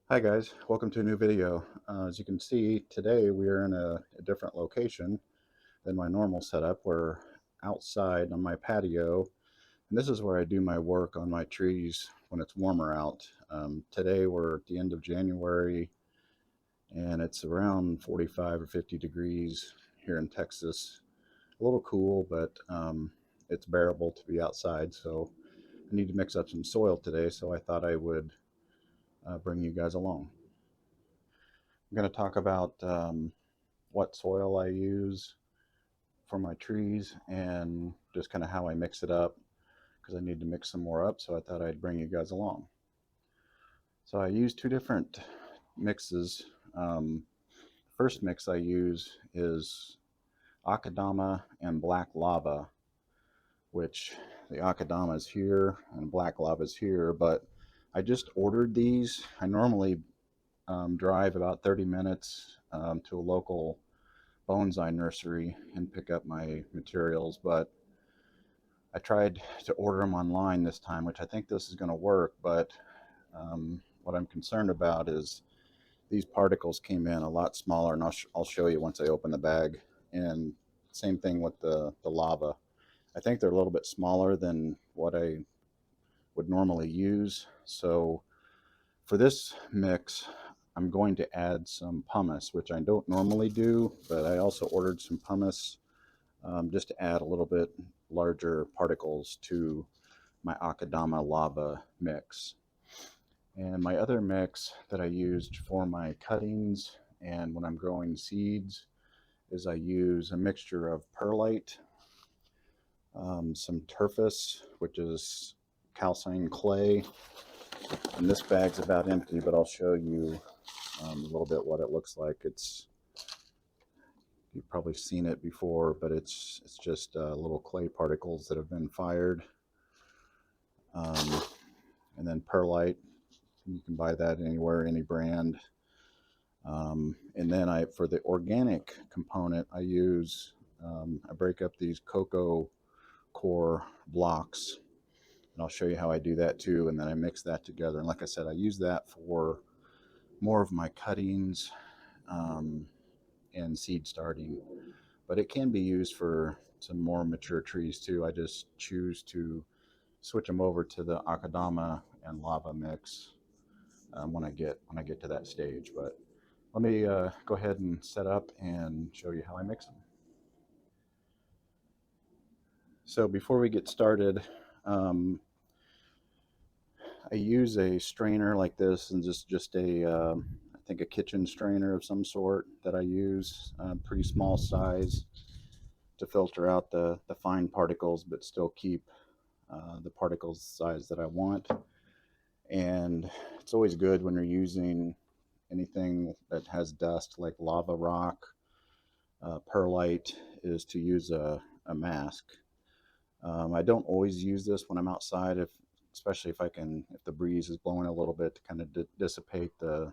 Hi guys, welcome to a new video. As you can see, today we are in a different location than my normal setup. We're outside on my patio, and this is where I do my work on my trees when it's warmer out. Today we're at the end of January, and it's around 45 or 50 degrees here in Texas. A little cool, but it's bearable to be outside, so I need to mix up some soil today, so I thought I would bring you guys along. I'm going to talk about what soil I use for my trees and just kind of how I mix it up because I need to mix some more up. So I thought I'd bring you guys along. So I use two different mixes. First mix I use is akadama and black lava, which the akadama is here and black lava is here, but I just ordered these. I normally drive about 30 minutes to a local bonsai nursery and pick up my materials, but I tried to order them online this time, which I think this is going to work, but what I'm concerned about is these particles came in a lot smaller, and I'll show you once I open the bag. And same thing with the lava. I think they're a little bit smaller than what I would normally use. So for this mix, I'm going to add some pumice, which I don't normally do, but I also ordered some pumice just to add a little bit larger particles to my akadama lava mix. And my other mix that I used for my cuttings and when I'm growing seeds is I use a mixture of perlite, some turface, which is calcined clay, and this bag's about empty, but I'll show you a little bit what it looks like. You've probably seen it before, but it's just little clay particles that have been fired. And then perlite, you can buy that anywhere, any brand. And then for the organic component, I break up these cocoa coir blocks, and I'll show you how I do that too. And then I mix that together. And like I said, I use that for more of my cuttings and seed starting, but it can be used for some more mature trees too. I just choose to switch them over to the akadama and lava mix when I get to that stage. But let me go ahead and set up and show you how I mix them. So before we get started, um, I use a strainer like this, and just I think a kitchen strainer of some sort that I use, pretty small size, to filter out the fine particles, but still keep the particles size that I want. And it's always good when you're using anything that has dust like lava rock, perlite, is to use a mask. I don't always use this when I'm outside, especially if the breeze is blowing a little bit to kind of dissipate the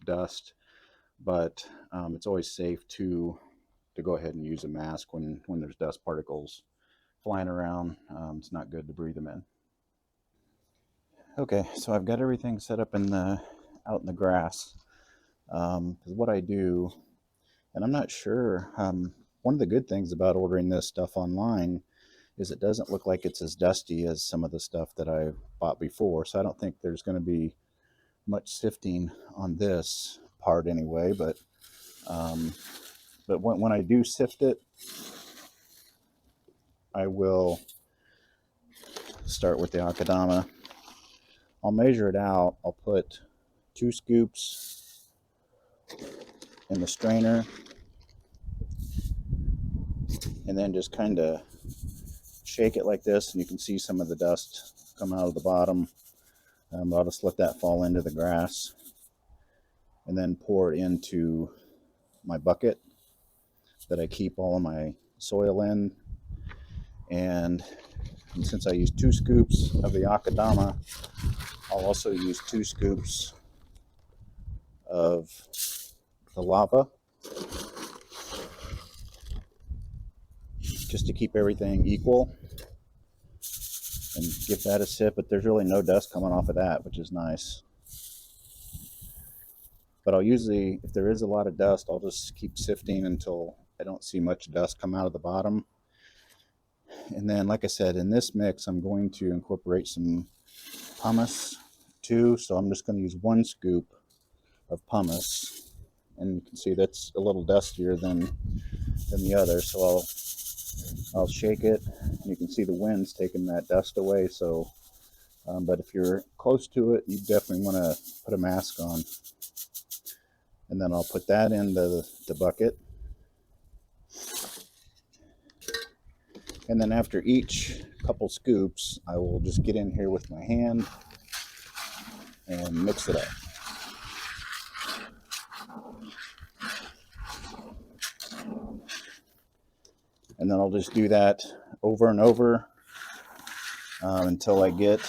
dust. But it's always safe to go ahead and use a mask when there's dust particles flying around. It's not good to breathe them in. Okay, so I've got everything set up out in the grass. Because what I do, and I'm not sure. One of the good things about ordering this stuff online is it doesn't look like it's as dusty as some of the stuff that I bought before. So I don't think there's going to be much sifting on this part anyway. Um, but when I do sift it, I will start with the akadama. I'll measure it out. I'll put 2 scoops in the strainer and then just kind of shake it like this, and you can see some of the dust come out of the bottom. I'll just let that fall into the grass and then pour it into my bucket that I keep all of my soil in. And since I use 2 scoops of the akadama, I'll also use 2 scoops of the lava just to keep everything equal and give that a sip. But there's really no dust coming off of that, which is nice. But I'll usually, if there is a lot of dust, I'll just keep sifting until I don't see much dust come out of the bottom. And then, like I said, in this mix, I'm going to incorporate some pumice too. So I'm just going to use 1 scoop of pumice. And you can see that's a little dustier than the other. So I'll shake it. You can see the wind's taking that dust away. So, but if you're close to it, you definitely want to put a mask on. And then I'll put that in the bucket. And then after each couple scoops, I will just get in here with my hand and mix it up. And then I'll just do that over and over until I get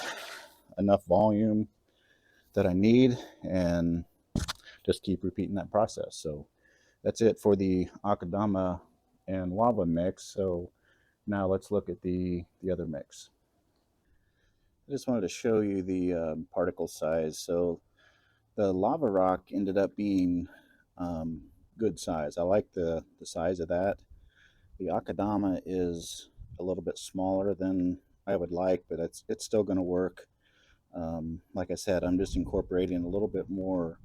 enough volume that I need, and just keep repeating that process. So that's it for the akadama and lava mix. So now let's look at the other mix. I just wanted to show you the particle size. So the lava rock ended up being good size. I like the size of that. The akadama is a little bit smaller than I would like, but it's still going to work. Like I said, I'm just incorporating a little bit more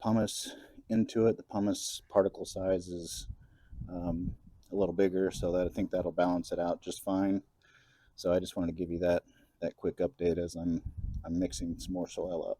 pumice into it. The pumice particle size is a little bigger, so that I think that'll balance it out just fine. So I just wanted to give you that quick update as I'm mixing some more soil up.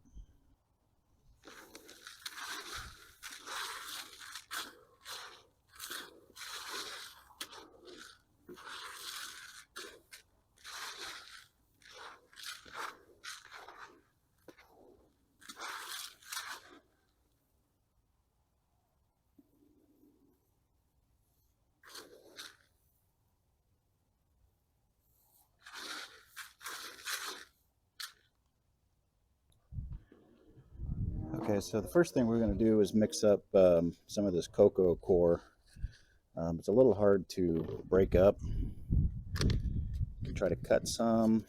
Okay, so the first thing we're going to do is mix up some of this cocoa coir. It's a little hard to break up. You can try to cut some.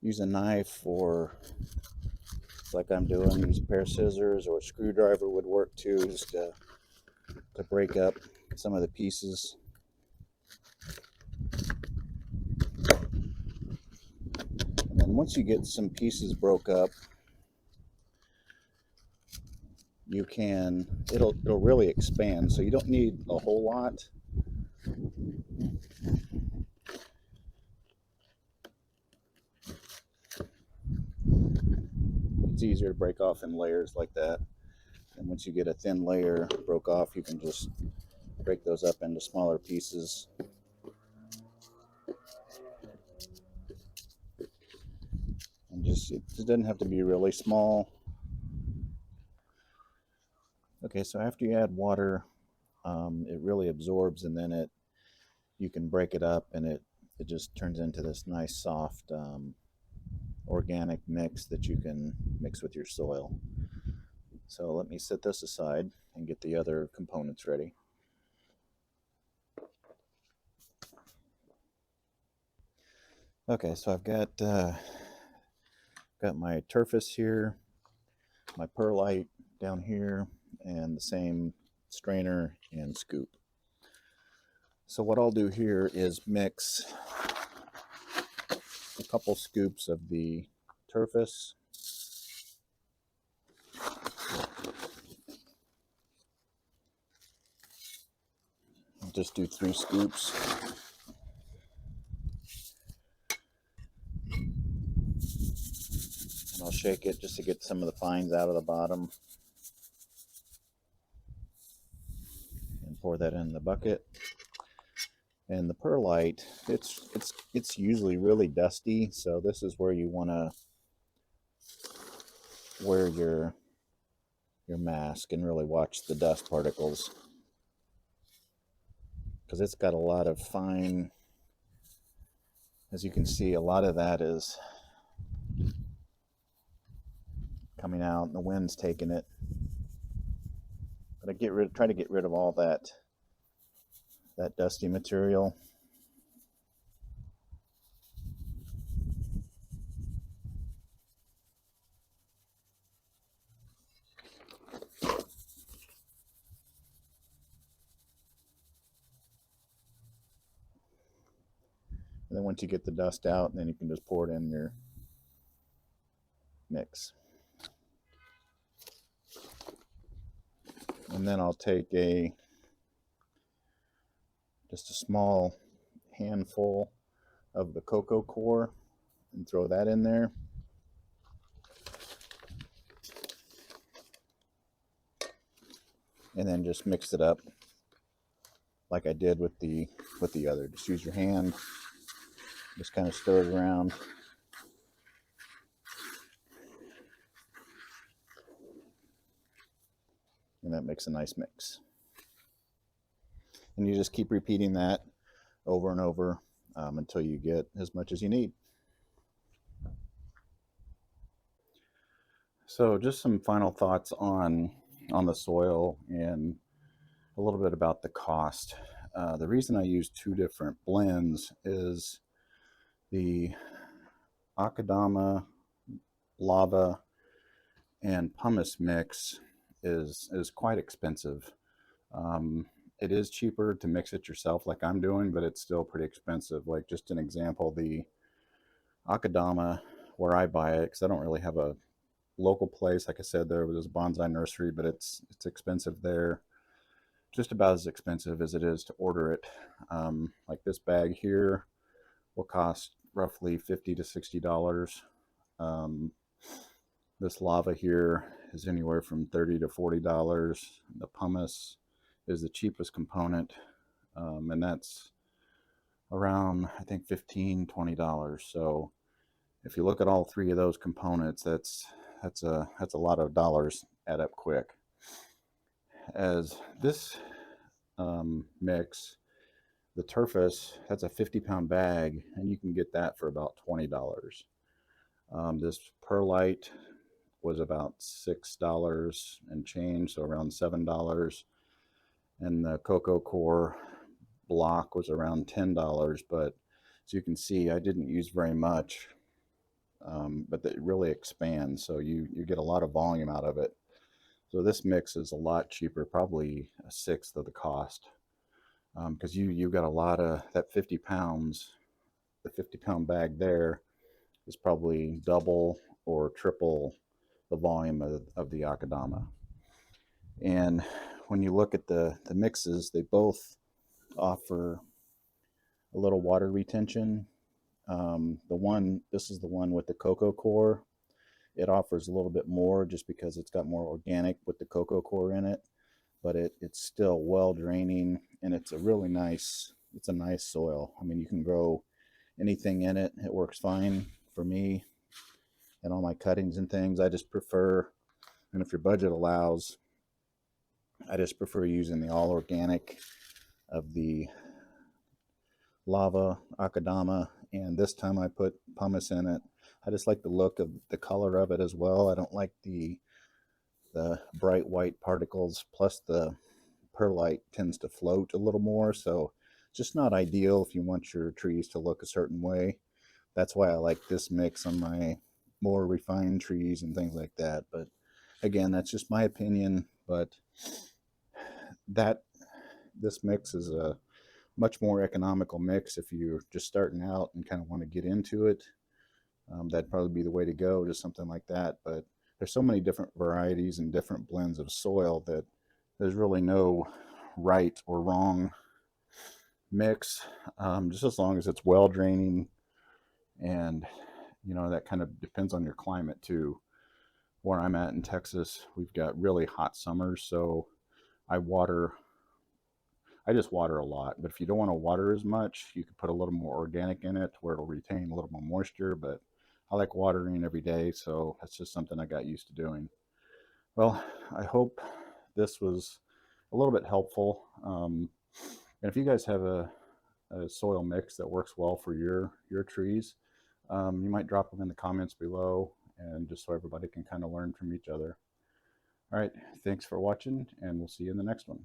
Use a knife, or like I'm doing, use a pair of scissors, or a screwdriver would work too, just to break up some of the pieces. And then once you get some pieces broke up, you can, it'll really expand, so you don't need a whole lot. It's easier to break off in layers like that. And once you get a thin layer broke off, you can just break those up into smaller pieces. And just, it doesn't have to be really small. Okay, so after you add water, it really absorbs, and then you can break it up, and it just turns into this nice soft organic mix that you can mix with your soil. So let me set this aside and get the other components ready. Okay, so I've got my Turface here, my perlite down here, and the same strainer and scoop. So what I'll do here is mix a couple scoops of the Turface. I'll just do 3 scoops. And I'll shake it just to get some of the fines out of the bottom. And pour that in the bucket. And the perlite, it's usually really dusty, so this is where you want to wear your mask and really watch the dust particles, because it's got a lot of fine, as you can see, a lot of that is coming out and the wind's taking it. But I try to get rid of all that dusty material. And then once you get the dust out, then you can just pour it in your mix. And then I'll take just a small handful of the cocoa coir and throw that in there. And then just mix it up like I did with the other. Just use your hand, just kind of stir it around. And that makes a nice mix. And you just keep repeating that over and over until you get as much as you need. So just some final thoughts on the soil and a little bit about the cost. The reason I use two different blends is the akadama, lava, and pumice mix is quite expensive. It is cheaper to mix it yourself like I'm doing, but it's still pretty expensive. Like just an example, the akadama, where I buy it, because I don't really have a local place. Like I said, there was a bonsai nursery, but it's expensive there. Just about as expensive as it is to order it. Like this bag here will cost roughly $50 to $60. This lava here is anywhere from $30 to $40. The pumice is the cheapest component, and that's around, I think, $15 to $20. So if you look at all three of those components, that's a lot of dollars add up quick. As this mix, the Turface, that's a 50-pound bag, and you can get that for about $20. This perlite was about $6 and change, so around $7. And the cocoa coir block was around $10. But as you can see, I didn't use very much, but it really expands, so you get a lot of volume out of it. So this mix is a lot cheaper, probably a sixth of the cost, because you got a lot of that 50 pounds. The 50-pound bag there is probably double or triple the volume of the akadama. And when you look at the mixes, they both offer a little water retention. This is the one with the cocoa coir. It offers a little bit more just because it's got more organic with the cocoa coir in it, but it's still well draining, and it's a nice soil. I mean, you can grow anything in it. It works fine for me and all my cuttings and things. I just prefer, and if your budget allows, I just prefer using the all organic of the lava akadama, and this time I put pumice in it. I just like the look of the color of it as well. I don't like the bright white particles, plus the perlite tends to float a little more, so just not ideal if you want your trees to look a certain way. That's why I like this mix on my more refined trees and things like that. But again, that's just my opinion. But this mix is a much more economical mix if you're just starting out and kind of want to get into it. That'd probably be the way to go, just something like that. But there's so many different varieties and different blends of soil that there's really no right or wrong mix, just as long as it's well draining. And that kind of depends on your climate too. Where I'm at in Texas, we've got really hot summers, so I just water a lot. But if you don't want to water as much, you could put a little more organic in it where it'll retain a little more moisture. But I like watering every day, so that's just something I got used to doing. Well, I hope this was a little bit helpful. And if you guys have a soil mix that works well for your trees, you might drop them in the comments below, and just so everybody can kind of learn from each other. All right, thanks for watching, and we'll see you in the next one.